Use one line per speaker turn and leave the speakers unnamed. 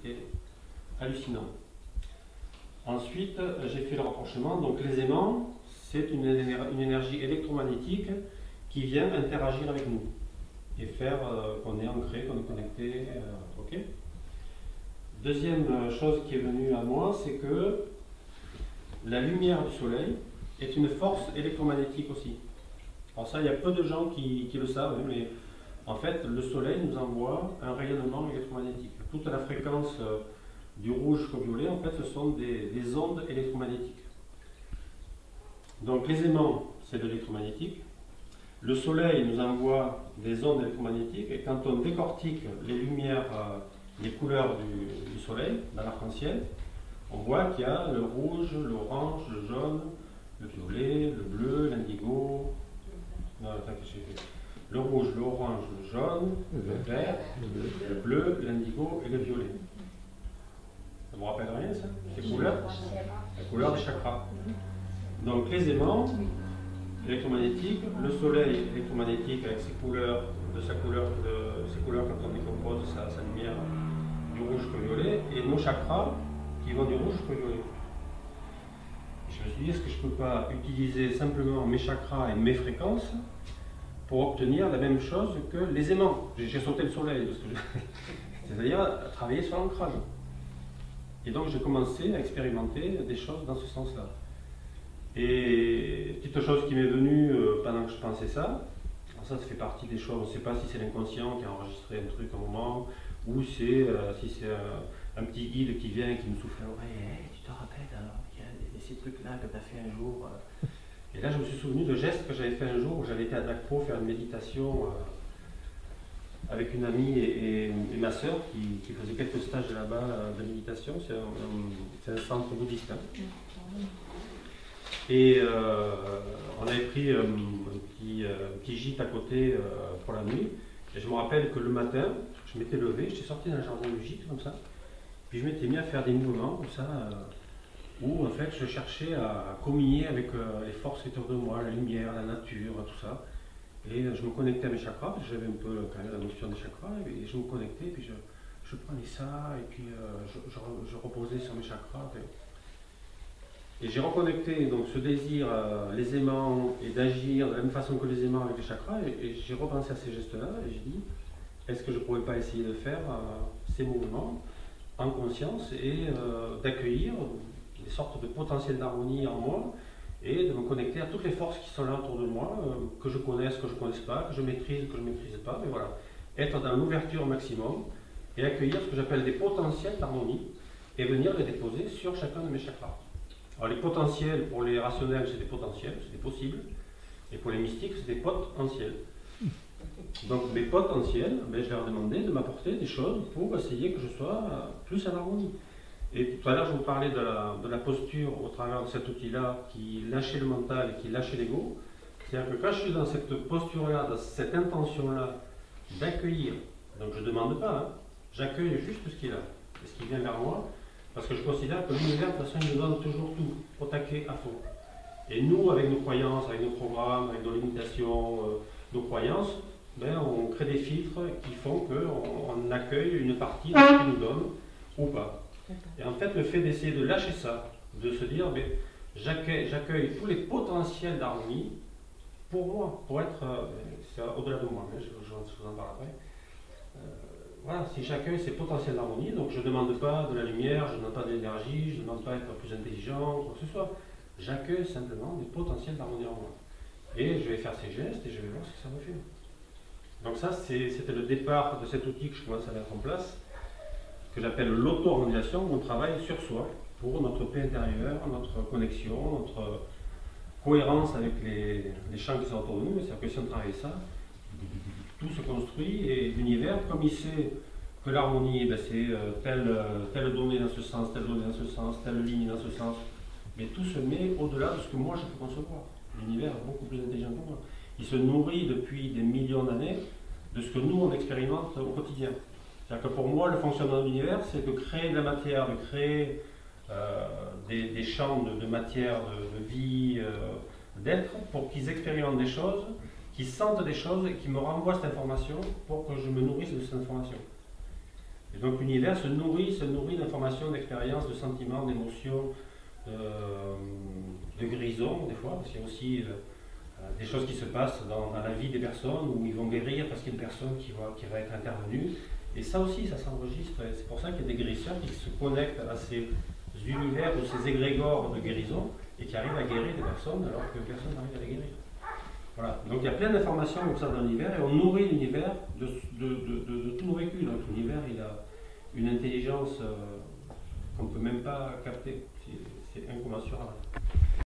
c'était hallucinant. Ensuite, j'ai fait le rapprochement. Donc les aimants, c'est une énergie électromagnétique qui vient interagir avec nous et faire qu'on est ancré, qu'on est connecté. Ok. Deuxième chose qui est venue à moi, c'est que la lumière du soleil est une force électromagnétique aussi. Alors ça, il y a peu de gens qui le savent, mais en fait, le soleil nous envoie un rayonnement électromagnétique. Toute la fréquence du rouge jusqu'au violet, en fait, ce sont des ondes électromagnétiques. Donc les aimants, c'est de l'électromagnétique. Le soleil nous envoie des ondes électromagnétiques, et quand on décortique les lumières, les couleurs du soleil dans l'arc-en-ciel, on voit qu'il y a le rouge, l'orange, le jaune, le violet, le bleu, l'indigo. Non, attends, que j'ai fait. Le rouge, l'orange, le jaune, le vert, le bleu, l'indigo et le violet. Ça vous rappelle rien, ça? Ces couleurs? La couleur des chakras. Donc les aimants électromagnétiques, le soleil électromagnétique avec ses couleurs, ses couleurs quand on décompose sa lumière du rouge jusqu'au violet, et nos chakras qui vont du rouge jusqu'au violet. Je me suis dit, est-ce que je ne peux pas utiliser simplement mes chakras et mes fréquences pour obtenir la même chose que les aimants? J'ai sauté le soleil, c'est-à-dire travailler sur l'ancrage. Et donc j'ai commencé à expérimenter des choses dans ce sens-là. Et petite chose qui m'est venue pendant que je pensais ça, alors ça fait partie des choses, on ne sait pas si c'est l'inconscient qui a enregistré un truc à un moment, ou si c'est un petit guide qui vient et qui me souffle à l'oreille, hey, tu te rappelles, il y a ces trucs-là que tu as fait un jour. Et là je me suis souvenu de gestes que j'avais fait un jour où j'avais été à Dakpo faire une méditation avec une amie et ma sœur qui faisait quelques stages là-bas de méditation. C'est un centre bouddhiste. Hein. Et on avait pris un petit gîte à côté pour la nuit. Et je me rappelle que le matin, je m'étais levé, j'étais sorti dans le jardin du gîte comme ça, puis je m'étais mis à faire des mouvements comme ça, où en fait je cherchais à communier avec les forces autour de moi, la lumière, la nature, tout ça. Et je me connectais à mes chakras, parce que j'avais un peu quand même la notion des chakras, et je me connectais, puis je prenais ça, et puis je reposais sur mes chakras. Et j'ai reconnecté donc ce désir, les aimants, et d'agir de la même façon que les aimants avec les chakras, et j'ai repensé à ces gestes-là, et j'ai dit, est-ce que je ne pourrais pas essayer de faire ces mouvements en conscience, et d'accueillir des sortes de potentiels d'harmonie en moi, et de me connecter à toutes les forces qui sont là autour de moi, que je connaisse, que je ne connaisse pas, que je maîtrise, que je ne maîtrise pas, mais voilà. Être dans l'ouverture au maximum, et accueillir ce que j'appelle des potentiels d'harmonie, et venir les déposer sur chacun de mes chakras. Alors les potentiels, pour les rationnels, c'est des potentiels, c'est des possibles, et pour les mystiques, c'est des potentiels. Donc mes potentiels, ben, je leur ai demandé de m'apporter des choses pour essayer que je sois plus en harmonie. Et tout à l'heure, je vous parlais de la posture au travers de cet outil-là qui lâchait le mental et qui lâchait l'ego. C'est-à-dire que quand je suis dans cette posture-là, dans cette intention-là d'accueillir, donc je ne demande pas, hein, j'accueille juste ce qui est là, et ce qui vient vers moi, parce que je considère que l'univers, de toute façon, il nous donne toujours tout, au taquet, à fond. Et nous, avec nos croyances, avec nos programmes, avec nos limitations, nos croyances, ben, on crée des filtres qui font qu'on accueille une partie de ce qu'il nous donne, ou pas. Et en fait, le fait d'essayer de lâcher ça, de se dire, ben, j'accueille tous les potentiels d'harmonie pour moi, pour être, c'est au-delà de moi, mais je vous en parle après. Voilà, si j'accueille ces potentiels d'harmonie, donc je ne demande pas de la lumière, je ne demande pas de l'énergie, je ne demande pas d'être plus intelligent, quoi que ce soit. J'accueille simplement des potentiels d'harmonie en moi. Et je vais faire ces gestes et je vais voir ce que ça me fait. Donc ça, c'était le départ de cet outil que je commence à mettre en place, que j'appelle l'auto-organisation, où on travaille sur soi, pour notre paix intérieure, notre connexion, notre cohérence avec les champs qui sont autour de nous. C'est-à-dire que si on travaille ça, tout se construit, et l'univers, comme il sait que l'harmonie, ben c'est telle donnée dans ce sens, telle donnée dans ce sens, telle ligne dans ce sens, mais tout se met au-delà de ce que moi je peux concevoir. L'univers est beaucoup plus intelligent que moi. Il se nourrit depuis des millions d'années de ce que nous on expérimente au quotidien. C'est-à-dire que pour moi, le fonctionnement de l'univers, c'est de créer de la matière, de créer des champs de matière, de vie, d'être, pour qu'ils expérimentent des choses, qui sentent des choses et qui me renvoient cette information pour que je me nourrisse de cette information. Et donc l'univers se nourrit d'informations, d'expériences, de sentiments, d'émotions, de grisons des fois, parce qu'il y a aussi des choses qui se passent dans la vie des personnes où ils vont guérir parce qu'il y a une personne qui va être intervenue. Et ça aussi, ça s'enregistre. Et c'est pour ça qu'il y a des guérisseurs qui se connectent à ces univers ou ces égrégores de guérison et qui arrivent à guérir des personnes alors que personne n'arrive à les guérir. Voilà. Donc il y a plein d'informations comme ça dans l'univers et on nourrit l'univers de tous nos vécus. Donc l'univers, il a une intelligence qu'on ne peut même pas capter. C'est incommensurable.